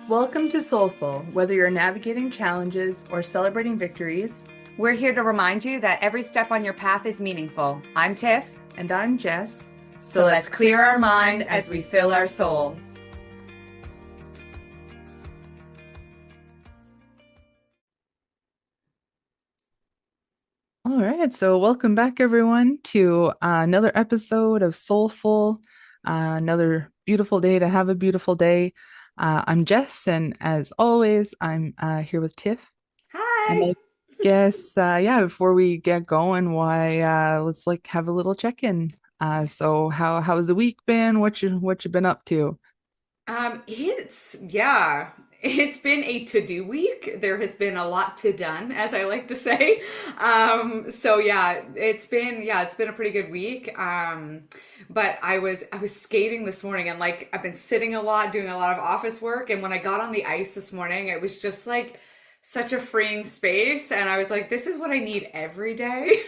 Welcome to Soulfull. Whether you're navigating challenges or celebrating victories, We're here to remind you that every step on your path is meaningful. I'm Tiff. and I'm Jess. So let's clear our mind as we fill our soul. All right, so welcome back, everyone, to another episode of Soulfull. Another beautiful day to have a beautiful day. I'm Jess, and as always, I'm here with Tiff. And Hi. I guess, yeah, before we get going, why let's like have a little check-in. So how's the week been? What you been up to? It's been a to-do week. There has been a lot to done, as I like to say. It's been a pretty good week. But I was skating this morning, and like I've been sitting a lot, doing a lot of office work, and when I got on the ice this morning, it was just like such a freeing space, and I was like, this is what I need every day.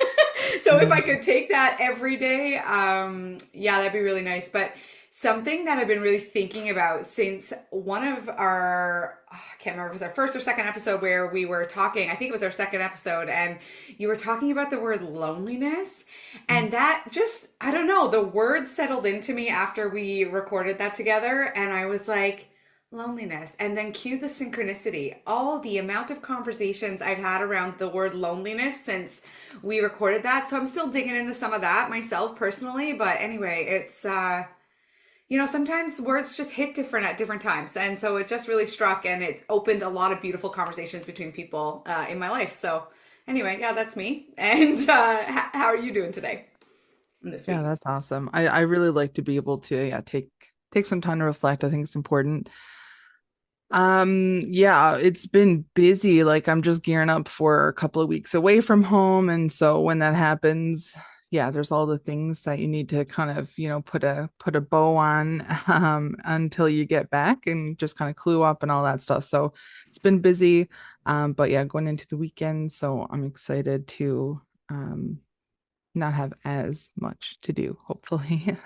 So if I could take that every day, yeah, that'd be really nice. But something that I've been really thinking about since one of I can't remember if it was our first or second episode where we were talking, I think it was our second episode, and you were talking about the word loneliness. And that just, I don't know, the word settled into me after we recorded that together. And I was like, loneliness. And then cue the synchronicity. All the amount of conversations I've had around the word loneliness since we recorded that. So I'm still digging into some of that myself personally. But anyway, sometimes words just hit different at different times. And so it just really struck, and it opened a lot of beautiful conversations between people in my life. So anyway, yeah, that's me. And how are you doing today and this Yeah, week? that's awesome. I really like to be able to, yeah, take some time to reflect. I think it's important. Yeah, it's been busy. Like I'm just gearing up for a couple of weeks away from home. And so when that happens, yeah, there's all the things that you need to kind of, put a bow on until you get back and just kind of clue up and all that stuff. So it's been busy. But yeah, going into the weekend. So I'm excited to not have as much to do, hopefully.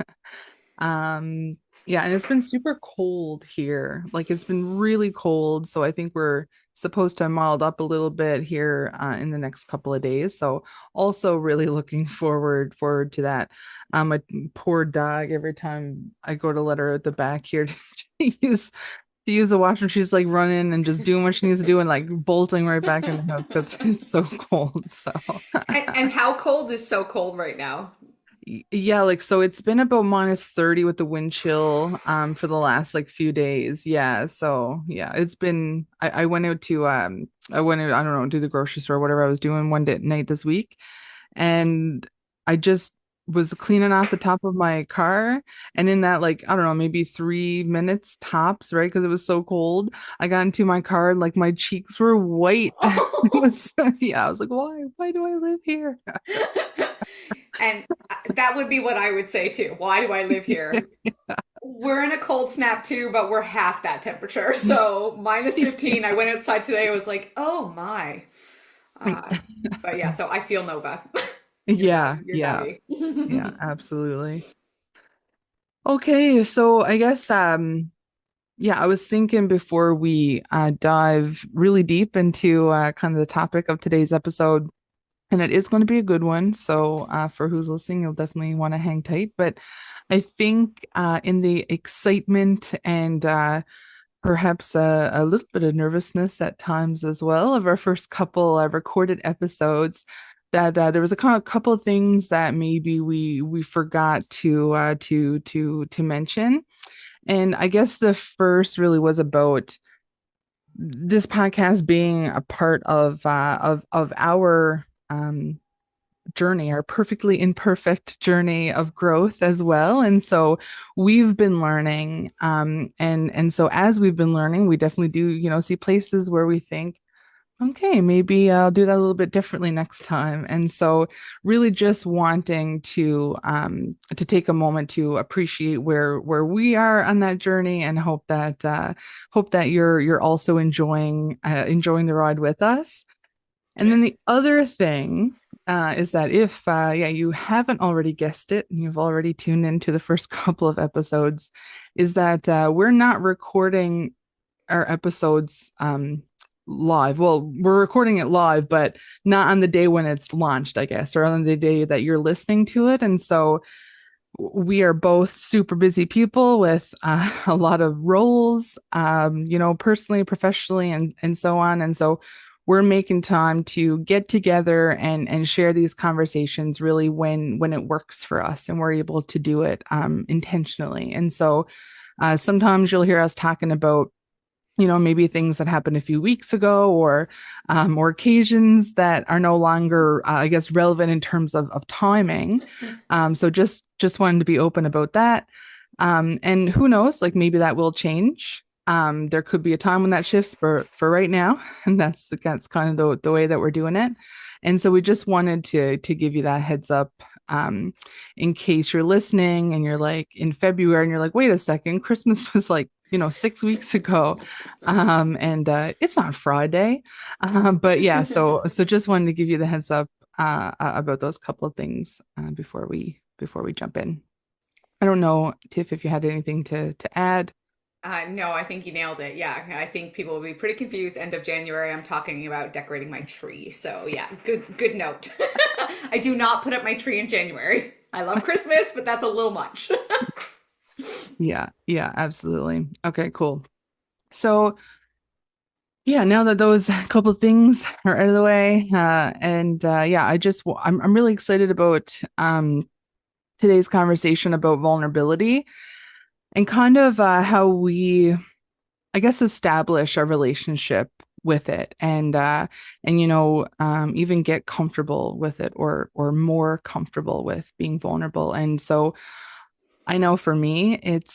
Um, yeah, and it's been super cold here. Like it's been really cold. So I think we're supposed to have mild up a little bit here in the next couple of days. So also really looking forward to that. My poor dog, every time I go to let her at the back here to use the washroom, she's like running and just doing what she needs to do and like bolting right back in the house because it's so cold. So And how cold is so cold right now? Yeah, like so it's been about -30 with the wind chill for the last like few days. Yeah. So yeah, it's been I went out to I don't know, do the grocery store, whatever I was doing one day night this week, and I just was cleaning off the top of my car, and in that like I don't know, maybe 3 minutes tops, right? Because it was so cold. I got into my car and like my cheeks were white. It was yeah, I was like, why do I live here? And that would be what I would say too. Why do I live here? We're in a cold snap too, but we're half that temperature. So -15. I went outside today. I was like, oh my. Uh, but yeah, so I feel Nova. Yeah, You're yeah, Debbie. yeah, absolutely. Okay, so I guess yeah, I was thinking before we dive really deep into kind of the topic of today's episode, and it is going to be a good one. So for who's listening, you'll definitely want to hang tight. But I think in the excitement and perhaps a little bit of nervousness at times as well of our first couple recorded episodes, that there was a kind of couple of things that maybe we forgot to mention. And I guess the first really was about this podcast being a part of our journey, our perfectly imperfect journey of growth as well. And so we've been learning, and so as we've been learning, we definitely do, see places where we think, okay, maybe I'll do that a little bit differently next time. And so really just wanting to take a moment to appreciate where we are on that journey, and hope that you're also enjoying the ride with us. And then the other thing is that if yeah, you haven't already guessed it and you've already tuned into the first couple of episodes, is that we're not recording our episodes live. Well, we're recording it live, but not on the day when it's launched, I guess, or on the day that you're listening to it. And so we are both super busy people with a lot of roles, personally, professionally, and so on. And so we're making time to get together and share these conversations really when it works for us and we're able to do it intentionally. And so sometimes you'll hear us talking about maybe things that happened a few weeks ago or occasions that are no longer, I guess, relevant in terms of timing. So just wanted to be open about that. And who knows, like maybe that will change. There could be a time when that shifts for right now, and that's kind of the way that we're doing it. And so we just wanted to give you that heads up in case you're listening and you're like in February and you're like, wait a second, Christmas was like 6 weeks ago, and it's not Friday, but yeah. So just wanted to give you the heads up about those couple of things before we jump in. I don't know, Tiff, if you had anything to add. No, I think you nailed it. Yeah, I think people will be pretty confused. End of January, I'm talking about decorating my tree. So yeah, good note. I do not put up my tree in January. I love Christmas, but that's a little much. Yeah, yeah, absolutely. Okay, cool. So yeah, now that those couple of things are out of the way, and yeah, I'm really excited about today's conversation about vulnerability and kind of how we, I guess, establish our relationship with it and even get comfortable with it or more comfortable with being vulnerable. And so I know for me, it's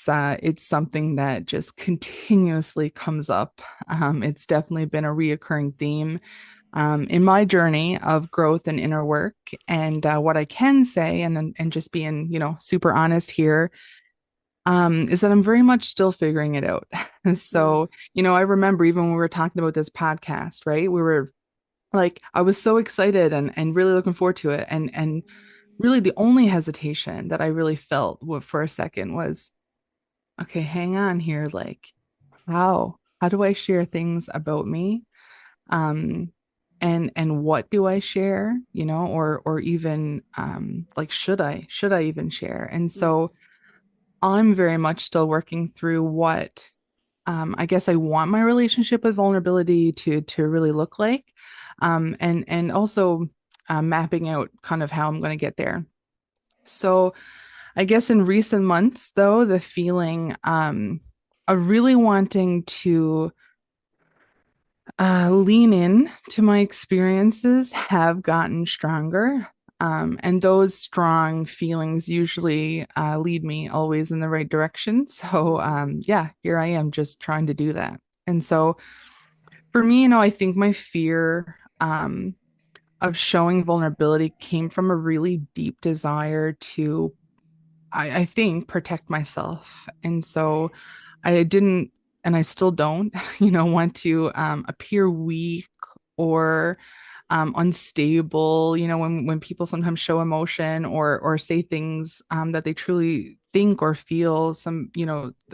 something that just continuously comes up. It's definitely been a reoccurring theme in my journey of growth and inner work. And what I can say, and just being super honest here, is that I'm very much still figuring it out. Mm, So I remember even when we were talking about this podcast, right? We were like, I was so excited and really looking forward to it, and really the only hesitation that I really felt for a second was, okay, hang on here. Like, how do I share things about me? Um, and what do I share? Or even like, should I even share? And mm, so I'm very much still working through what I guess I want my relationship with vulnerability to really look like, and also mapping out kind of how I'm going to get there. So I guess in recent months, though, the feeling of really wanting to lean in to my experiences have gotten stronger. And those strong feelings usually lead me always in the right direction. So, mm. yeah, here I am just trying to do that. And so for me, I think my fear of showing vulnerability came from a really deep desire to I think protect myself. And so I didn't, and I still don't, want to appear weak or unstable, when people sometimes show emotion or say things that they truly think or feel,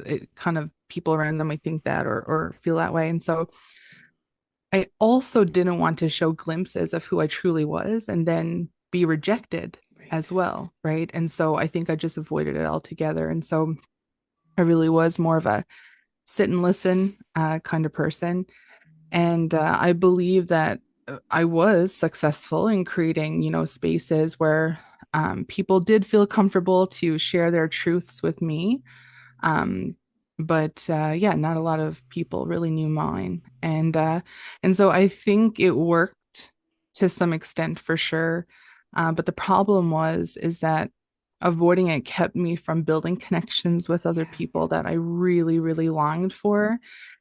it kind of people around them might think that or feel that way. And so I also didn't want to show glimpses of who I truly was and then be rejected Right. as well, right? And so I think I just avoided it altogether. And so I really was more of a sit and listen kind of person. And I believe that I was successful in creating, spaces where people did feel comfortable to share their truths with me. Um, but yeah, not a lot of people really knew mine, and so I think it worked to some extent for sure. But the problem is that avoiding it kept me from building connections with other Yeah. people that I really, really longed for.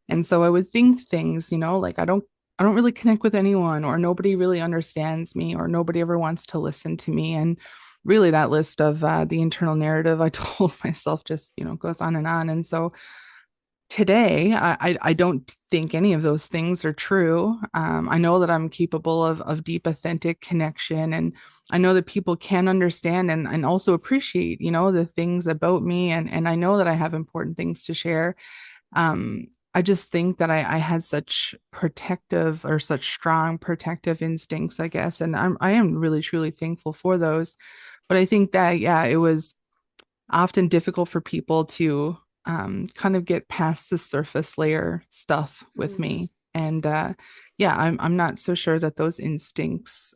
And so I would think things, like I don't really connect with anyone, or nobody really understands me, or nobody ever wants to listen to me. And really that list of the internal narrative I told myself just goes on and on. And so today I don't think any of those things are true. I know that I'm capable of deep authentic connection, and I know that people can understand and also appreciate the things about me, and I know that I have important things to share. I just think that I had such protective or such strong protective instincts, I guess, and I am really truly thankful for those. But I think that yeah, it was often difficult for people to kind of get past the surface layer stuff with Mm. me, and yeah, I'm not so sure that those instincts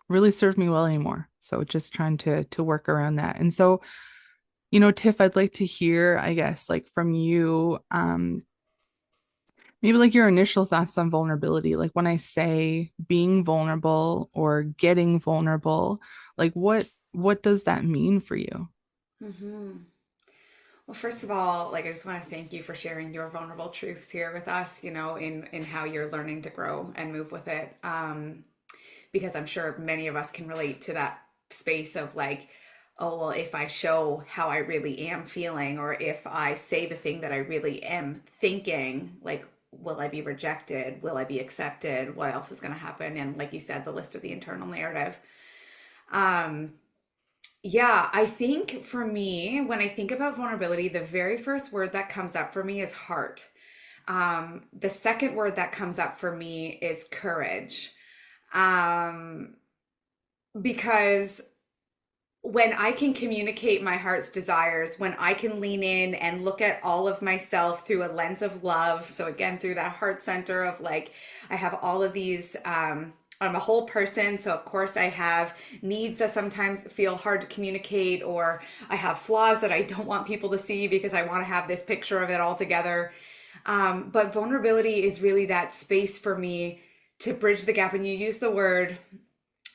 really serve me well anymore. So just trying to work around that, and so Tiff, I'd like to hear, I guess, like from you, maybe like your initial thoughts on vulnerability. Like when I say being vulnerable or getting vulnerable, like what does that mean for you? Hmm. Well, first of all, like I just want to thank you for sharing your vulnerable truths here with us, in how you're learning to grow and move with it. Because I'm sure many of us can relate to that space of like, oh, well, if I show how I really am feeling, or if I say the thing that I really am thinking, like, will I be rejected? Will I be accepted? What else is going to happen? And like you said, the list of the internal narrative. Um, yeah, I think for me, when I think about vulnerability, the very first word that comes up for me is heart. The second word that comes up for me is courage. Um, because when I can communicate my heart's desires, when I can lean in and look at all of myself through a lens of love. So, again, through that heart center of like, I have all of these. I'm a whole person, so of course I have needs that sometimes feel hard to communicate, or I have flaws that I don't want people to see because I want to have this picture of it all together. But vulnerability is really that space for me to bridge the gap. And you use the word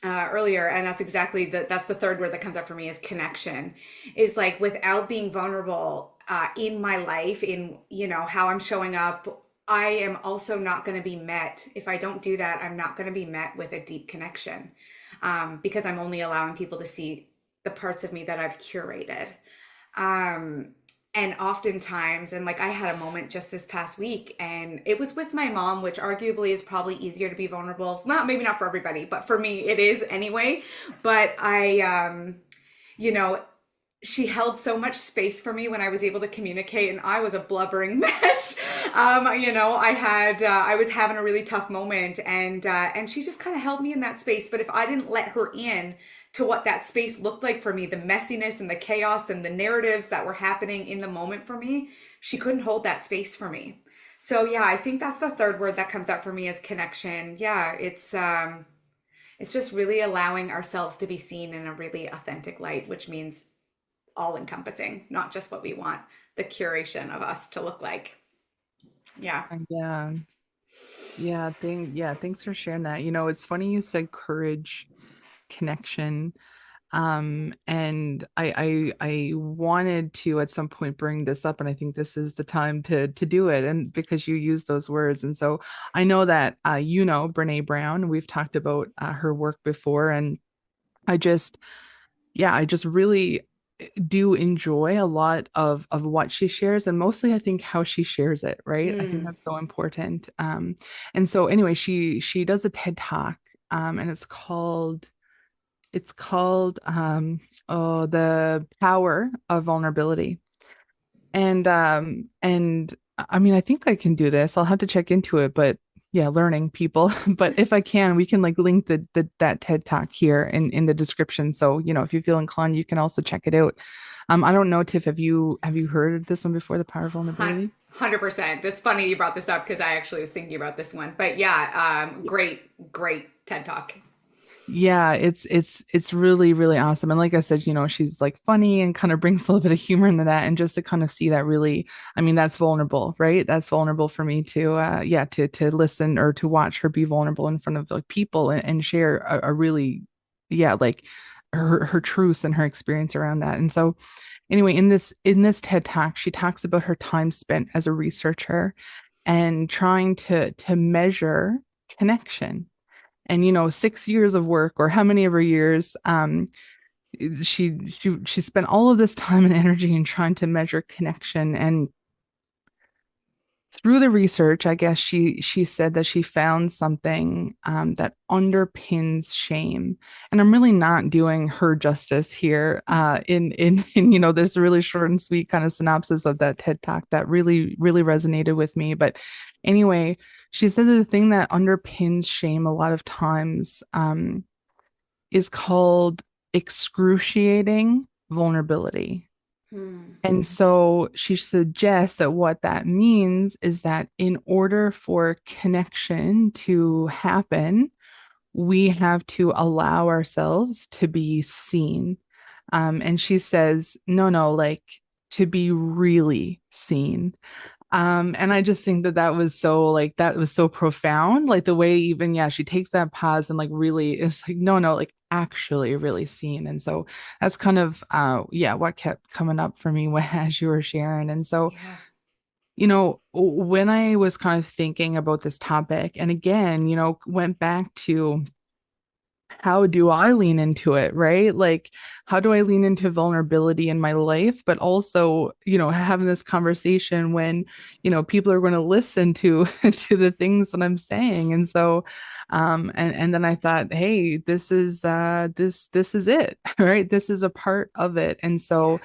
earlier, and that's exactly that's the third word that comes up for me is connection. Is like without being vulnerable in my life, in how I'm showing up, I am also not going to be met. If I don't do that, I'm not going to be met with a deep connection, because I'm only allowing people to see the parts of me that I've curated. Um, and oftentimes, and like I had a moment just this past week, and it was with my mom, which arguably is probably easier to be vulnerable. Not maybe not for everybody, but for me it is anyway. But you know, she held so much space for me when I was able to communicate, and I was a blubbering mess. I was having a really tough moment, and she just kind of held me in that space. But if I didn't let her in to what that space looked like for me, the messiness and the chaos and the narratives that were happening in the moment for me, she couldn't hold that space for me. So yeah, I think that's the third word that comes up for me is connection. Yeah, it's just really allowing ourselves to be seen in a really authentic light, which means all encompassing, not just what we want the curation of us to look like. Yeah. And yeah, thanks for sharing that. It's funny you said courage, connection. And I wanted to at some point bring this up, and I think this is the time to do it. And because you use those words, and so I know that Brenè Brown. We've talked about her work before, and I just yeah, I just really do enjoy a lot of what she shares, and mostly I think how she shares it, right? I think Mm. that's so important. And so anyway, she does a TED Talk, and it's called oh, the power of vulnerability. And I mean, I think I can do this. I'll have to check into it, but yeah, learning people. But if I can, we can like link the that TED Talk here in the description. So, if you feel inclined, you can also check it out. I don't know, Tiff, have you heard of this one before, The Power of Hun- Vulnerability? 100%. It's funny you brought this up because I actually was thinking about this one. But yeah, great TED Talk. Yeah, it's really, really awesome. And like I said, she's like funny and kind of brings a little bit of humor into that. And just to kind of see that really, I mean, that's vulnerable, right? That's vulnerable for me to yeah, to listen or to watch her be vulnerable in front of like people and share a really, yeah, like her truths and her experience around that. And so anyway, in this TED Talk, she talks about her time spent as a researcher and trying to measure connection, and 6 years of work, or how many of her years, she spent all of this time and energy in trying to measure connection. And through the research, I guess she said that she found something that underpins shame, and I'm really not doing her justice here. In this really short and sweet kind of synopsis of that TED Talk that really resonated with me. But anyway, she said that the thing that underpins shame a lot of times is called excruciating vulnerability. Hmm. And so she suggests that what that means is that in order for connection to happen, we have to allow ourselves to be seen. And she says, no, like to be really seen. And I just think that that was so profound. Like the way even, yeah, she takes that pause and like really is like, no, like actually really seen. And so that's kind of, yeah, what kept coming up for me when, as you were sharing. And so, Yeah. when I was kind of thinking about this topic, and again, went back to how do I lean into it, right? Like, how do I lean into vulnerability in my life, but also, having this conversation when, people are going to listen to to the things that I'm saying. And so, and then I thought, hey, this is it, right? This is a part of it. And Yeah. so,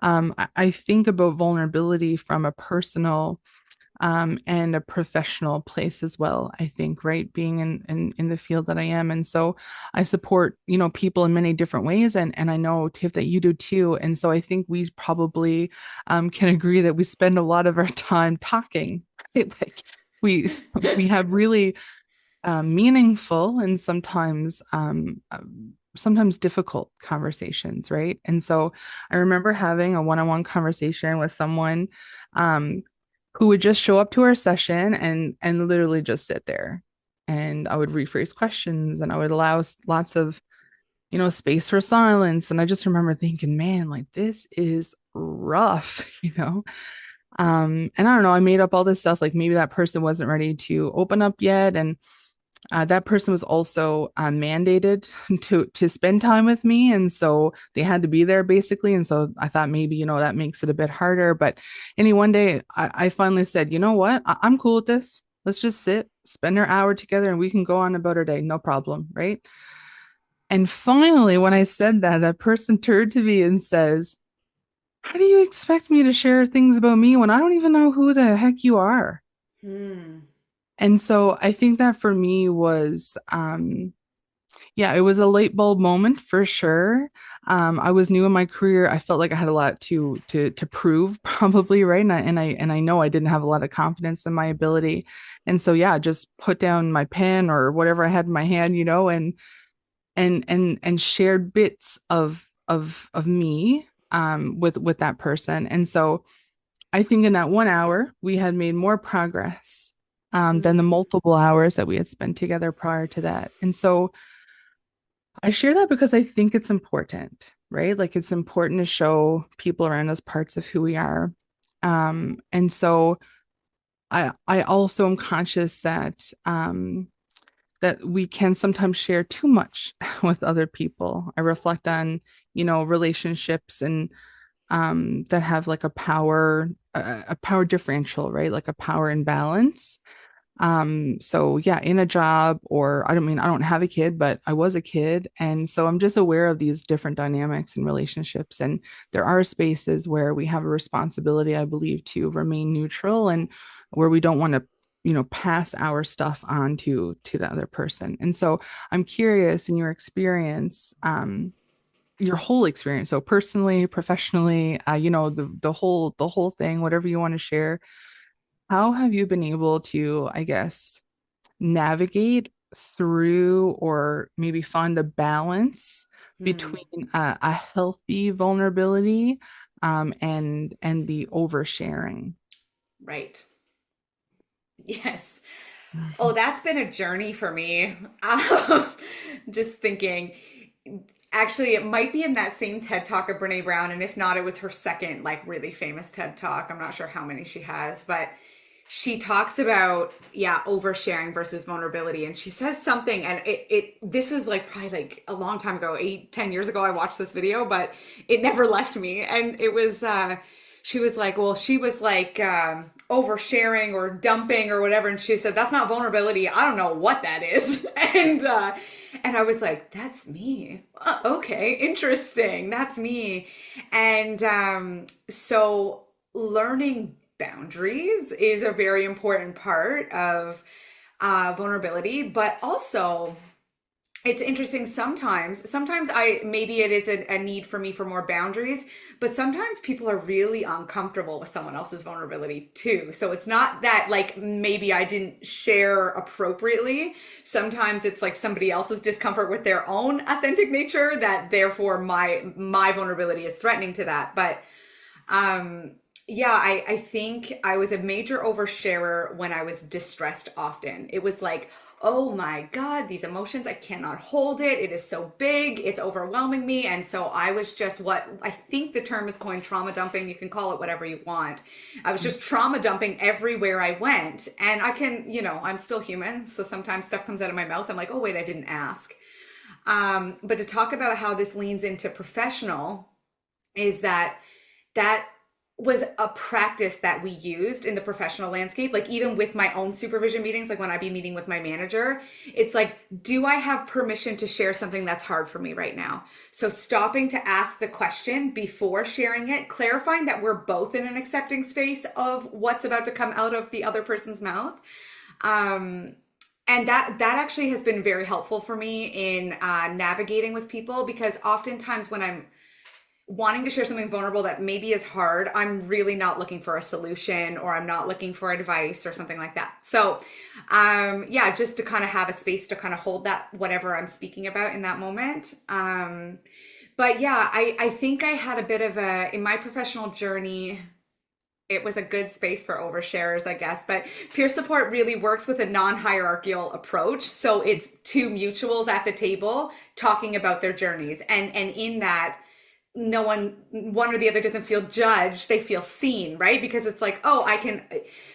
I think about vulnerability from a personal and a professional place as well, I think, right? Being in the field that I am. And so I support, people in many different ways. And I know, Tiff, that you do too. And so I think we probably can agree that we spend a lot of our time talking, right? Like we we have really meaningful and sometimes difficult conversations, right? And so I remember having a one-on-one conversation with someone um, who would just show up to our session and literally just sit there, and I would rephrase questions and I would allow lots of space for silence. And I just remember thinking, man, like this is rough, and I don't know, I made up all this stuff like maybe that person wasn't ready to open up yet. And that person was also mandated to spend time with me, and so they had to be there basically. And so I thought maybe that makes it a bit harder. But one day I finally said, you know what, I'm cool with this. Let's just sit, spend our hour together, and we can go on about our day, no problem, right? And finally, when I said that, that person turned to me and says, "How do you expect me to share things about me when I don't even know who the heck you are?" Hmm. And so I think that for me was yeah, it was a light bulb moment for sure. I was new in my career. I felt like I had a lot to prove, probably, right? And I know I didn't have a lot of confidence in my ability. And so yeah, just put down my pen or whatever I had in my hand, and shared bits of me with that person. And so I think in that 1 hour we had made more progress than the Hmm. multiple hours that we had spent together prior to that. And so I share that because I think it's important, right? Like it's important to show people around us parts of who we are. And so I also am conscious that we can sometimes share too much with other people. I reflect on, relationships and that have like a power differential, right? Like a power imbalance. So yeah, in a job, or I don't have a kid, but I was a kid. And so I'm just aware of these different dynamics and relationships. And there are spaces where we have a responsibility, I believe, to remain neutral, and where we don't want to, pass our stuff on to the other person. And so I'm curious, in your whole experience, so personally, professionally, the whole thing, whatever you want to share, how have you been able to, I guess, navigate through, or maybe find a balance Hmm. between a healthy vulnerability and the oversharing? Right. Yes. Oh, that's been a journey for me. Um, just thinking, actually, it might be in that same TED Talk of Brenè Brown, and if not, it was her second like really famous TED Talk. I'm not sure how many she has, but she talks about, yeah, oversharing versus vulnerability. And she says something, and this was like probably like a long time ago, 8, 10 years ago. I watched this video, but it never left me. And it was she was like, well, she was like oversharing or dumping or whatever, and she said that's not vulnerability. I don't know what that is, and I was like, that's me. Okay, interesting. That's me, and so learning boundaries is a very important part of vulnerability, but also it's interesting sometimes I maybe it is a need for me for more boundaries, but sometimes people are really uncomfortable with someone else's vulnerability too. So it's not that like maybe I didn't share appropriately. Sometimes it's like somebody else's discomfort with their own authentic nature that therefore my vulnerability is threatening to that. But yeah, I think I was a major oversharer when I was distressed often. It was like, oh my God, these emotions, I cannot hold it. It is so big, it's overwhelming me. And so I was just what I think the term is coined trauma dumping. You can call it whatever you want. I was just trauma dumping everywhere I went. And I can, I'm still human. So sometimes stuff comes out of my mouth. I'm like, oh, wait, I didn't ask. But to talk about how this leans into professional is that was a practice that we used in the professional landscape. Like even with my own supervision meetings, like when I be meeting with my manager, it's like, do I have permission to share something that's hard for me right now? So stopping to ask the question before sharing it, clarifying that we're both in an accepting space of what's about to come out of the other person's mouth. And that actually has been very helpful for me in navigating with people, because oftentimes when I'm wanting to share something vulnerable that maybe is hard, I'm really not looking for a solution, or I'm not looking for advice or something like that. So, yeah, just to kind of have a space to kind of hold that, whatever I'm speaking about in that moment. But yeah, I think I had a bit of in my professional journey, it was a good space for oversharers, I guess. But peer support really works with a non-hierarchical approach. So it's two mutuals at the table talking about their journeys. And in that, no one or the other doesn't feel judged, they feel seen, right? Because it's like, oh, I can.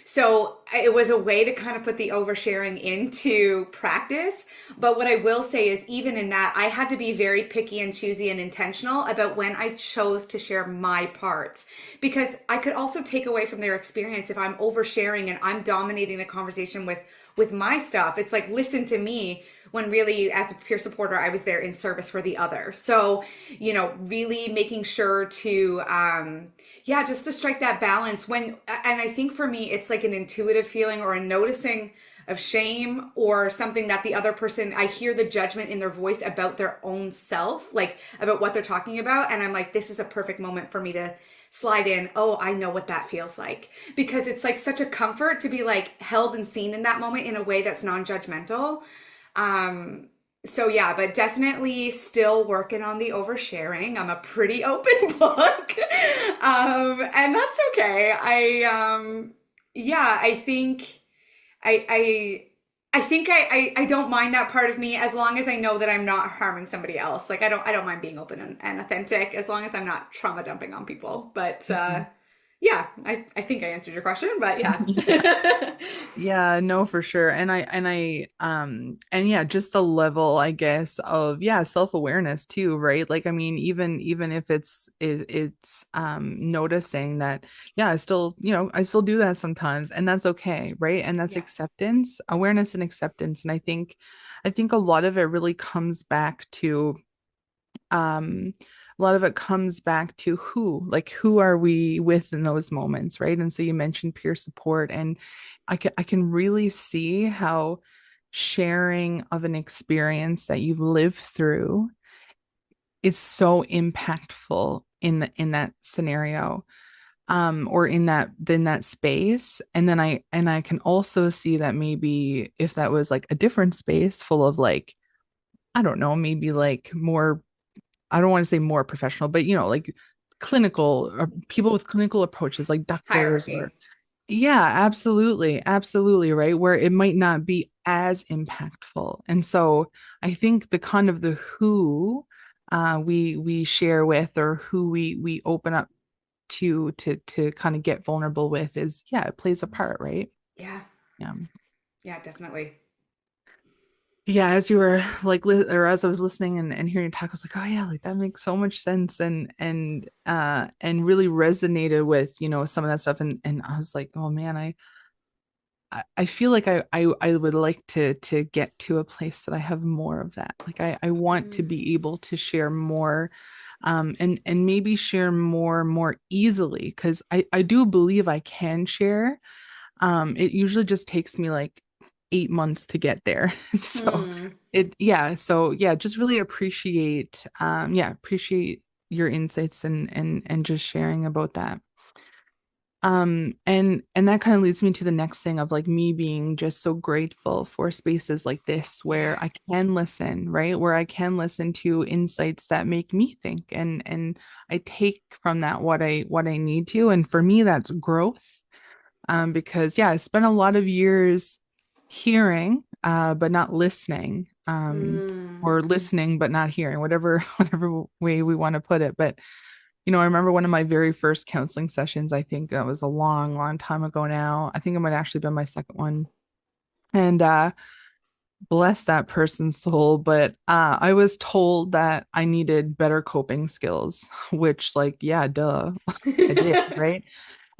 So it was a way to kind of put the oversharing into practice. But what I will say is, even in that, I had to be very picky and choosy and intentional about when I chose to share my parts, because I could also take away from their experience if I'm oversharing and I'm dominating the conversation with my stuff. It's like, listen to me, when really as a peer supporter, I was there in service for the other. So, really making sure to, yeah, just to strike that balance and I think for me, it's like an intuitive feeling or a noticing of shame or something that the other person, I hear the judgment in their voice about their own self, like about what they're talking about. And I'm like, this is a perfect moment for me to slide in. Oh, I know what that feels like, because it's like such a comfort to be like held and seen in that moment in a way that's non-judgmental. So yeah, but definitely still working on the oversharing. I'm a pretty open book. And that's okay. Yeah, I think I don't mind that part of me, as long as I know that I'm not harming somebody else. Like I don't mind being open and authentic, as long as I'm not trauma dumping on people. But yeah, I think I answered your question, but yeah. Yeah, no, for sure. And yeah, just the level, I guess, of yeah, self-awareness too, right? Like, I mean, even if it's noticing that, yeah, I still do that sometimes, and that's okay, right? And that's Yeah. acceptance, awareness and acceptance. And I think a lot of it really comes back to a lot of it comes back to who are we with in those moments, right? And so you mentioned peer support, and I can really see how sharing of an experience that you've lived through is so impactful in that scenario, or in that space. And then I can also see that maybe if that was like a different space full of like, I don't know, maybe like more, I don't want to say more professional, but like clinical, or people with clinical approaches like doctors, or Hierarchy. yeah, absolutely, absolutely, right, where it might not be as impactful. And so I think the kind of the who we share with, or who we open up to kind of get vulnerable with, is, yeah, it plays a part, right? Yeah. Yeah. Yeah, definitely. Yeah, as you were like or as I was listening and hearing you talk, I was like, oh yeah, like that makes so much sense and really resonated with, some of that stuff. And I was like, oh man, I feel like I would like to get to a place that I have more of that. Like I want to Mm, be able to share more, and maybe share more easily because I do believe I can share. It usually just takes me like 8 months to get there. So hmm. yeah, just really appreciate your insights and just sharing about that. And that kind of leads me to the next thing of like me being just so grateful for spaces like this Yeah. where I can listen, right? Where I can listen to insights that make me think and I take from that what I need to. And for me, that's growth. Because yeah, I spent a lot of years hearing, but not listening, Mm. or listening but not hearing, whatever whatever way we want to put it. But I remember one of my very first counseling sessions. I think that was a long time ago now. I think it might actually been my second one. And bless that person's soul, but I was told that I needed better coping skills, which like, yeah, duh, I did, right?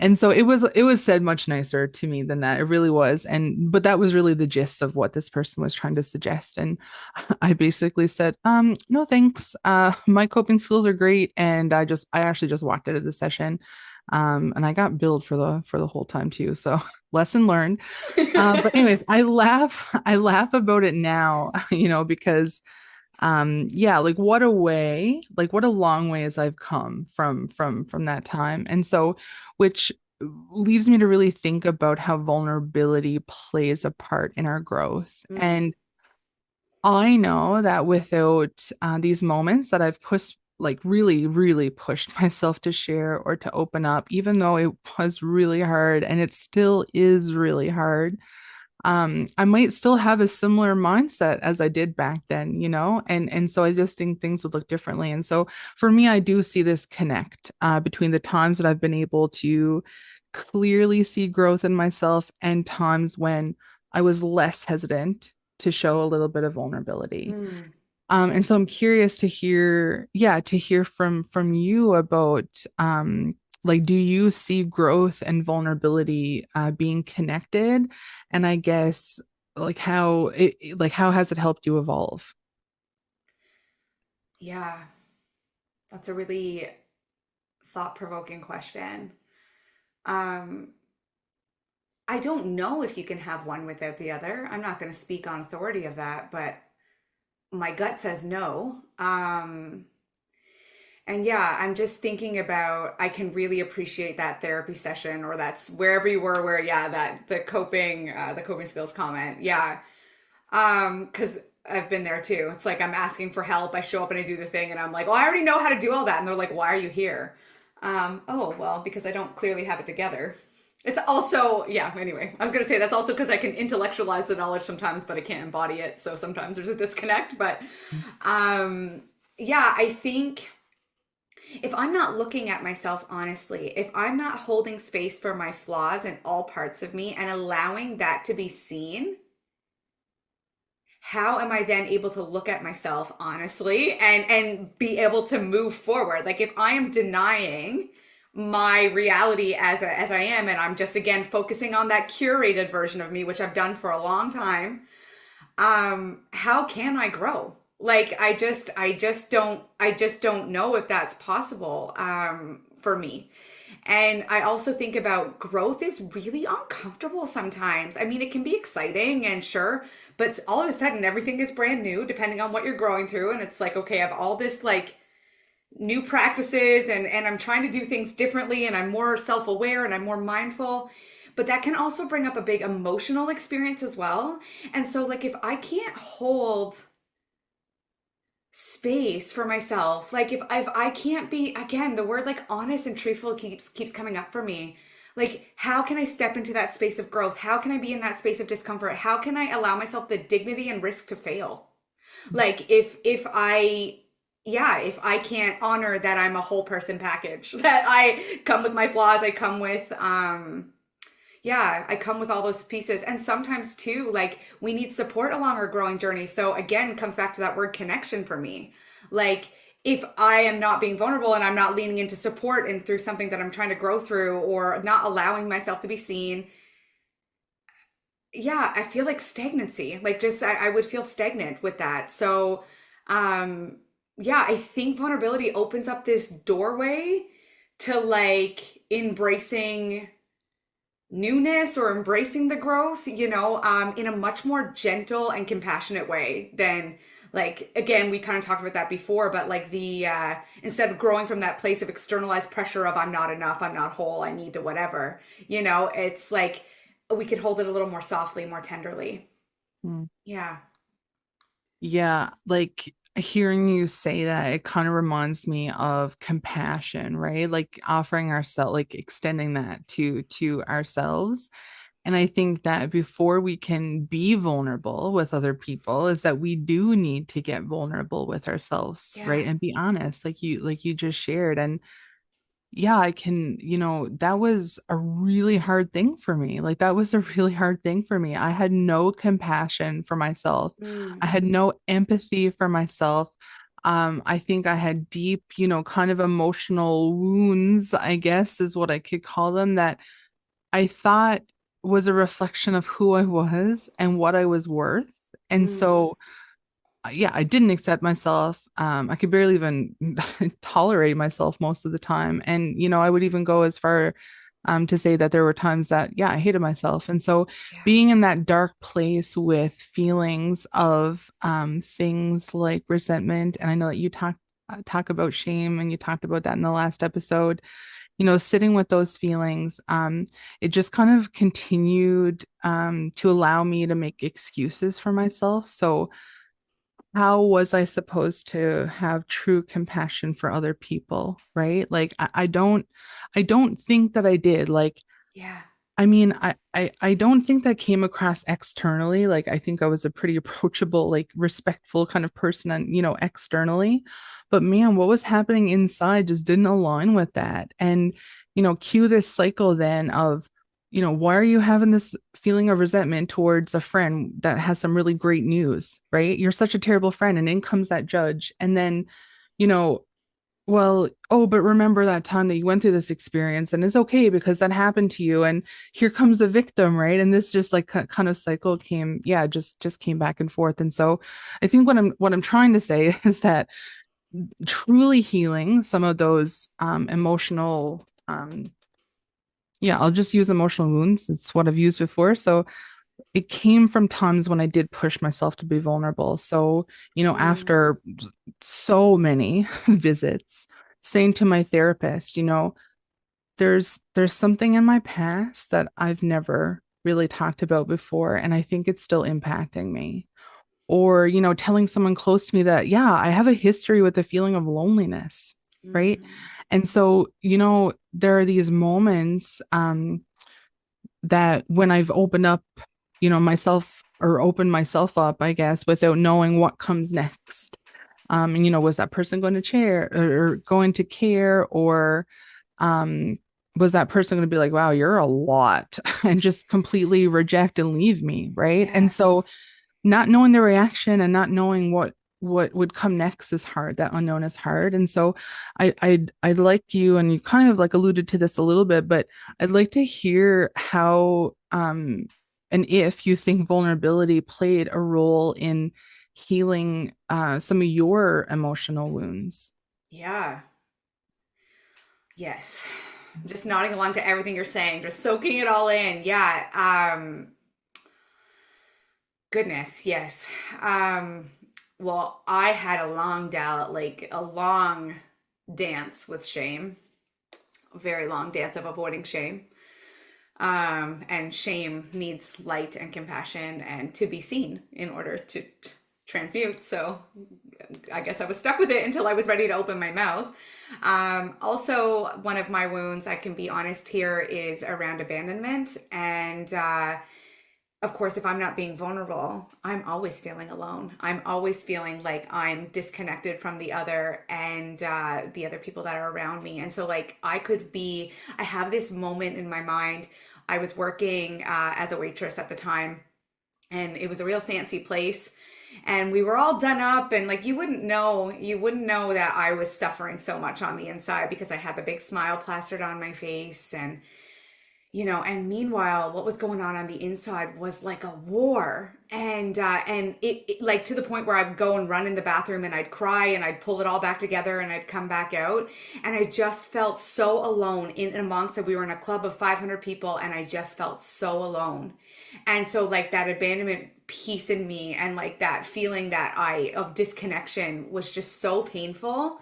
And so it was said much nicer to me than that. It really was. And but that was really the gist of what this person was trying to suggest. And I basically said, no thanks. My coping skills are great. And I actually just walked out of the session. And I got billed for the whole time too. So lesson learned. But anyways, I laugh about it now, because yeah, like what a way, like what a long way as I've come from that time. And so which leaves me to really think about how vulnerability plays a part in our growth. Mm. And I know that without these moments that I've pushed, like really pushed myself to share or to open up, even though it was really hard and it still is really hard, I might still have a similar mindset as I did back then, and so I just think things would look differently. And so for me, I do see this connect between the times that I've been able to clearly see growth in myself and times when I was less hesitant to show a little bit of vulnerability. Mm. And so I'm curious to hear, yeah, to hear from you about like, do you see growth and vulnerability being connected? And I guess like how has it helped you evolve? Yeah, that's a really thought-provoking question. Um, I don't know if you can have one without the other. I'm not going to speak on authority of that, but my gut says no. And yeah, I'm just thinking about I can really appreciate that therapy session or that's wherever you were where yeah, that the coping skills comment. Yeah. Cuz I've been there too. It's like I'm asking for help. I show up and I do the thing and I'm like, "Well, I already know how to do all that." And they're like, "Why are you here?" Oh, well, because I don't clearly have it together. It's also, yeah, anyway, I was going to say that's also because I can intellectualize the knowledge sometimes, but I can't embody it. So sometimes there's a disconnect. But um, yeah, I think if I'm not looking at myself honestly, if I'm not holding space for my flaws in all parts of me and allowing that to be seen, how am I then able to look at myself honestly and be able to move forward? Like if I am denying my reality as I am and I'm just again focusing on that curated version of me, which I've done for a long time, how can I grow? Like I just don't know if that's possible for me. And I also think about growth is really uncomfortable sometimes. I mean, it can be exciting and sure, but all of a sudden everything is brand new depending on what you're growing through. And it's like, okay, I have all this like new practices and I'm trying to do things differently and I'm more self-aware and I'm more mindful. But that can also bring up a big emotional experience as well. And so like if I can't hold space for myself, like if I can't be again, the word like honest and truthful keeps coming up for me. Like how can I step into that space of growth? How can I be in that space of discomfort? How can I allow myself the dignity and risk to fail? Like if I yeah, if I can't honor that I'm a whole person package, that I come with my flaws, I come with Yeah, I come with all those pieces. And sometimes too, like we need support along our growing journey. So again, comes back to that word connection for me. Like if I am not being vulnerable and I'm not leaning into support and through something that I'm trying to grow through or not allowing myself to be seen, yeah, I feel like stagnancy. Like just I would feel stagnant with that. So yeah, I think vulnerability opens up this doorway to like embracing newness or embracing the growth, in a much more gentle and compassionate way than like again, we kind of talked about that before, but like the instead of growing from that place of externalized pressure of I'm not enough, I'm not whole, I need to whatever, it's like we could hold it a little more softly, more tenderly. Mm. Yeah. Yeah, like hearing you say that, it kind of reminds me of compassion, right? Like offering ourselves, like extending that to ourselves. And I think that before we can be vulnerable with other people, is that we do need to get vulnerable with ourselves, Yeah. right? And be honest, like you just shared. And yeah, I can, that was a really hard thing for me. Like that was a really hard thing for me. I had no compassion for myself. Mm, I had no empathy for myself. I think I had deep, kind of emotional wounds, I guess is what I could call them, that I thought was a reflection of who I was and what I was worth. And mm, so yeah, I didn't accept myself. I could barely even tolerate myself most of the time. And, I would even go as far to say that there were times that, yeah, I hated myself. And so yeah. being in that dark place with feelings of things like resentment, and I know that you talk about shame and you talked about that in the last episode, sitting with those feelings, it just kind of continued to allow me to make excuses for myself. So how was I supposed to have true compassion for other people, right? Like I don't think that I did. Like, Yeah. I mean, I don't think that came across externally. Like I think I was a pretty approachable, like respectful kind of person and externally. But man, what was happening inside just didn't align with that. And, cue this cycle then of, why are you having this feeling of resentment towards a friend that has some really great news, right? You're such a terrible friend. And in comes that judge. And then, you know, well, oh, but remember that time that you went through this experience and it's okay because that happened to you. And here comes the victim, right? And this just like kind of cycle came, yeah, just came back and forth. And so I think what I'm trying to say is that truly healing some of those emotional yeah, I'll just use emotional wounds. It's what I've used before. So it came from times when I did push myself to be vulnerable. So, Mm, after so many visits, saying to my therapist, there's something in my past that I've never really talked about before, and I think it's still impacting me. Or, telling someone close to me that, yeah, I have a history with the feeling of loneliness, right? mm, And so, there are these moments that when I've opened up, myself or opened myself up, I guess, without knowing what comes next. And was that person going to chair or going to care, or um, was that person going to be like, wow, you're a lot, and just completely reject and leave me, right? And yeah. so not knowing the reaction and not knowing what would come next is hard. That unknown is hard. And so I'd like you, and you kind of like alluded to this a little bit, but I'd like to hear how and if you think vulnerability played a role in healing some of your emotional wounds. Yeah. Yes. Just nodding along to everything you're saying, just soaking it all in. Yeah. Goodness, yes. Um, well, I had a long dance with shame, a very long dance of avoiding shame. And shame needs light and compassion and to be seen in order to transmute. So I guess I was stuck with it until I was ready to open my mouth. Also, one of my wounds, I can be honest here, is around abandonment. And of course, if I'm not being vulnerable, I'm always feeling alone. I'm always feeling like I'm disconnected from the other and the other people that are around me. And so, like, I have this moment in my mind I was working as a waitress at the time, and it was a real fancy place. And we were all done up, and like you wouldn't know that I was suffering so much on the inside because I had the big smile plastered on my face. And and meanwhile, what was going on the inside was like a war. And it like to the point where I'd go and run in the bathroom and I'd cry and I'd pull it all back together and I'd come back out. And I just felt so alone in amongst it. We were in a club of 500 people and I just felt so alone. And so like that abandonment piece in me and like that feeling that I of disconnection was just so painful.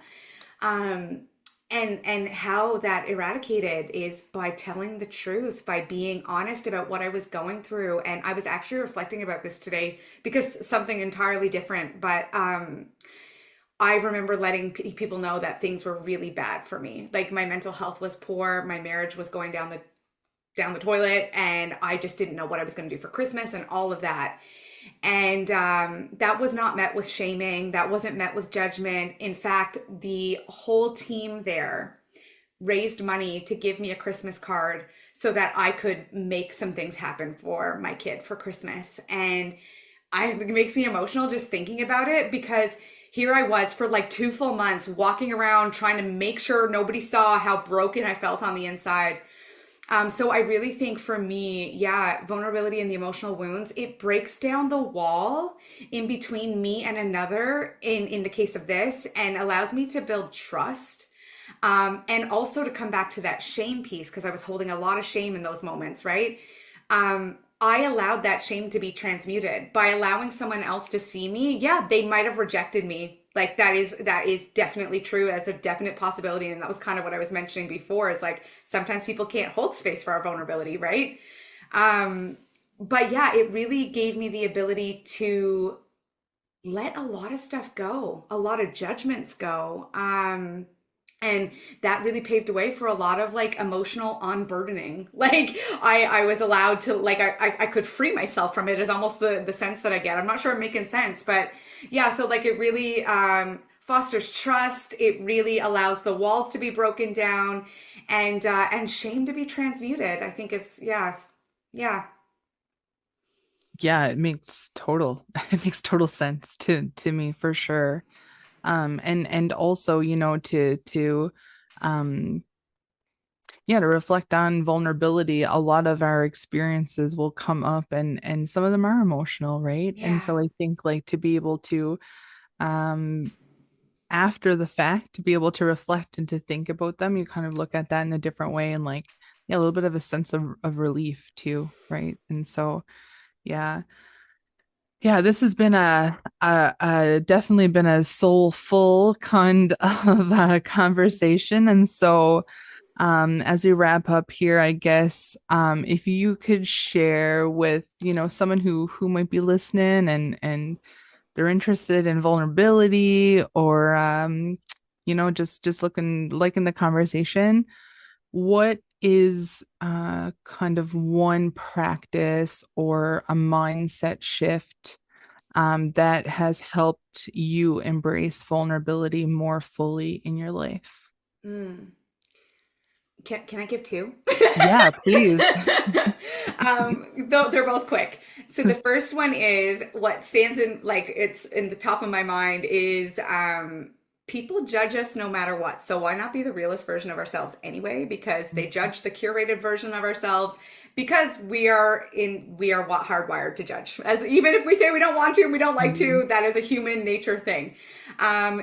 Um, and how that eradicated is by telling the truth, by being honest about what I was going through. And I was actually reflecting about this today because something entirely different, but I remember letting people know that things were really bad for me. Like my mental health was poor, my marriage was going down the toilet, and I just didn't know what I was going to do for Christmas and all of that. And that was not met with shaming. That wasn't met with judgment. In fact, the whole team there raised money to give me a Christmas card so that I could make some things happen for my kid for Christmas. And it makes me emotional just thinking about it because here I was for like 2 full months walking around trying to make sure nobody saw how broken I felt on the inside. So I really think for me, yeah, vulnerability and the emotional wounds, it breaks down the wall in between me and another in the case of this and allows me to build trust. And also to come back to that shame piece, because I was holding a lot of shame in those moments, right? I allowed that shame to be transmuted by allowing someone else to see me. Yeah, they might have rejected me. Like that is definitely true as a definite possibility. And that was kind of what I was mentioning before is like sometimes people can't hold space for our vulnerability, right? But yeah, it really gave me the ability to let a lot of stuff go, a lot of judgments go. And that really paved the way for a lot of like emotional unburdening. Like I was allowed to like I could free myself from it is almost the sense that I get. I'm not sure I'm making sense, but yeah, so like it really fosters trust. It really allows the walls to be broken down and shame to be transmuted. I think is yeah. Yeah, it makes total it makes total sense to me for sure. And also, to um yeah, to reflect on vulnerability, a lot of our experiences will come up and some of them are emotional, right? And Yeah. so I think like to be able to um after the fact to be able to reflect and to think about them, you kind of look at that in a different way and like yeah, a little bit of a sense of relief too, right? And so yeah. Yeah, this has been a definitely been a soulful kind of conversation. And so as we wrap up here, I guess if you could share with, someone who might be listening and they're interested in vulnerability or just looking like in the conversation, what is kind of one practice or a mindset shift that has helped you embrace vulnerability more fully in your life? Mm. Can I give two? Yeah, please. Though they're both quick. So the first one is what stands in like it's in the top of my mind is people judge us no matter what. So why not be the realest version of ourselves anyway? Because they judge the curated version of ourselves because we are what hardwired to judge. As even if we say we don't want to and we don't like Mhm. to, that is a human nature thing.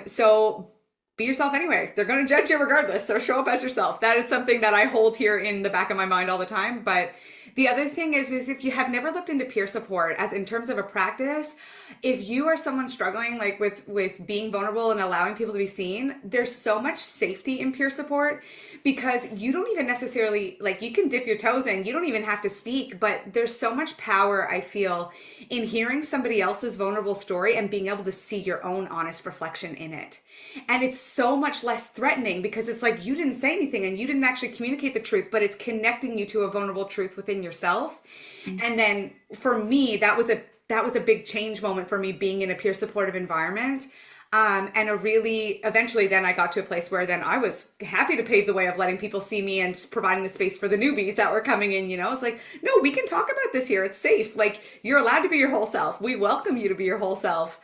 So be yourself anyway. They're going to judge you regardless. So show up as yourself. That is something that I hold here in the back of my mind all the time. But the other thing is if you have never looked into peer support as in terms of a practice, if you are someone struggling like with being vulnerable and allowing people to be seen, there's so much safety in peer support because you don't even necessarily like you can dip your toes in. You don't even have to speak, but there's so much power I feel in hearing somebody else's vulnerable story and being able to see your own honest reflection in it. And it's so much less threatening because it's like you didn't say anything and you didn't actually communicate the truth, but it's connecting you to a vulnerable truth within yourself. And then for me, that was a big change moment for me being in a peer supportive environment. And eventually then I got to a place where then I was happy to pave the way of letting people see me and providing the space for the newbies that were coming in. It's like, no, we can talk about this here. It's safe. Like, you're allowed to be your whole self. We welcome you to be your whole self.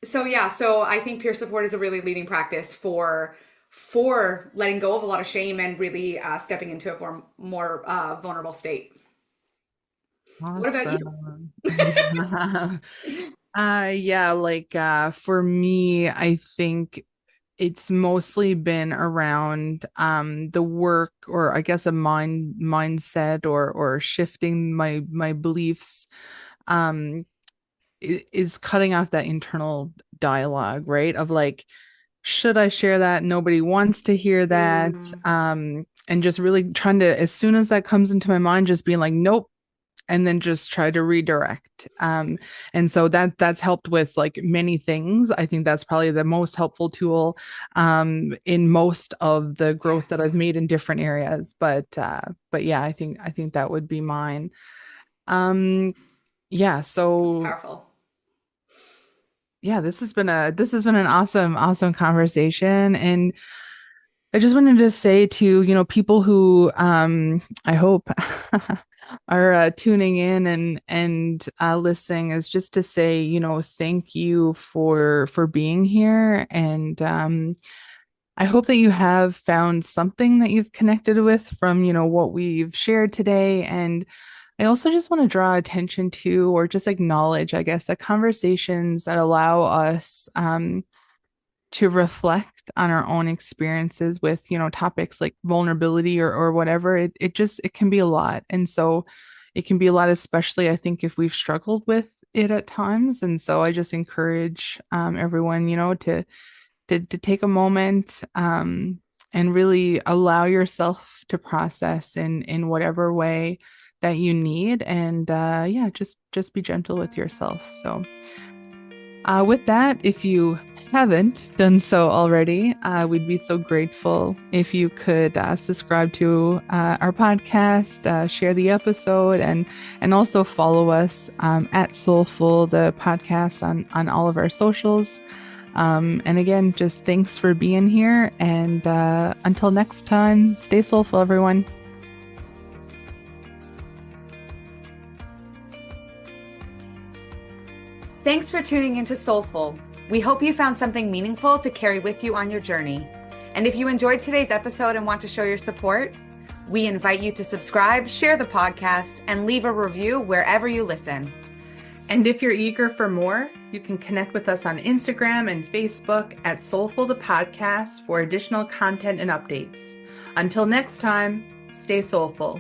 So yeah, so I think peer support is a really leading practice for letting go of a lot of shame and really stepping into a more vulnerable state. What about you? Awesome. Yeah. Yeah, like for me, I think it's mostly been around the work, or I guess a mindset, or shifting my beliefs, um is cutting off that internal dialogue, right? Of like, should I share that? Nobody wants to hear that. Mm, And just really trying to, as soon as that comes into my mind, just being like, nope, and then just try to redirect. And so that's helped with like many things. I think that's probably the most helpful tool in most of the yeah, growth that I've made in different areas. But yeah, I think that would be mine. Um, yeah, that's so powerful. yeah, this has been an awesome conversation. And I just wanted to say to, people who I hope are tuning in and listening, is just to say, thank you for being here. And I hope that you have found something that you've connected with from, what we've shared today. And I also just want to draw attention to, or just acknowledge, I guess, the conversations that allow us to reflect on our own experiences with, topics like vulnerability, or whatever. It can be a lot. And so it can be a lot, especially I think if we've struggled with it at times. And so I just encourage everyone, to take a moment, and really allow yourself to process in whatever way that you need. And yeah, just be gentle with yourself. So with that, if you haven't done so already, we'd be so grateful if you could subscribe to our podcast, share the episode, and also follow us at Soulfull, the podcast, on all of our socials. And again, just thanks for being here. And until next time, stay soulful, everyone. Thanks for tuning into Soulfull. We hope you found something meaningful to carry with you on your journey. And if you enjoyed today's episode and want to show your support, we invite you to subscribe, share the podcast, and leave a review wherever you listen. And if you're eager for more, you can connect with us on Instagram and Facebook at Soulfull the Podcast for additional content and updates. Until next time, stay soulful.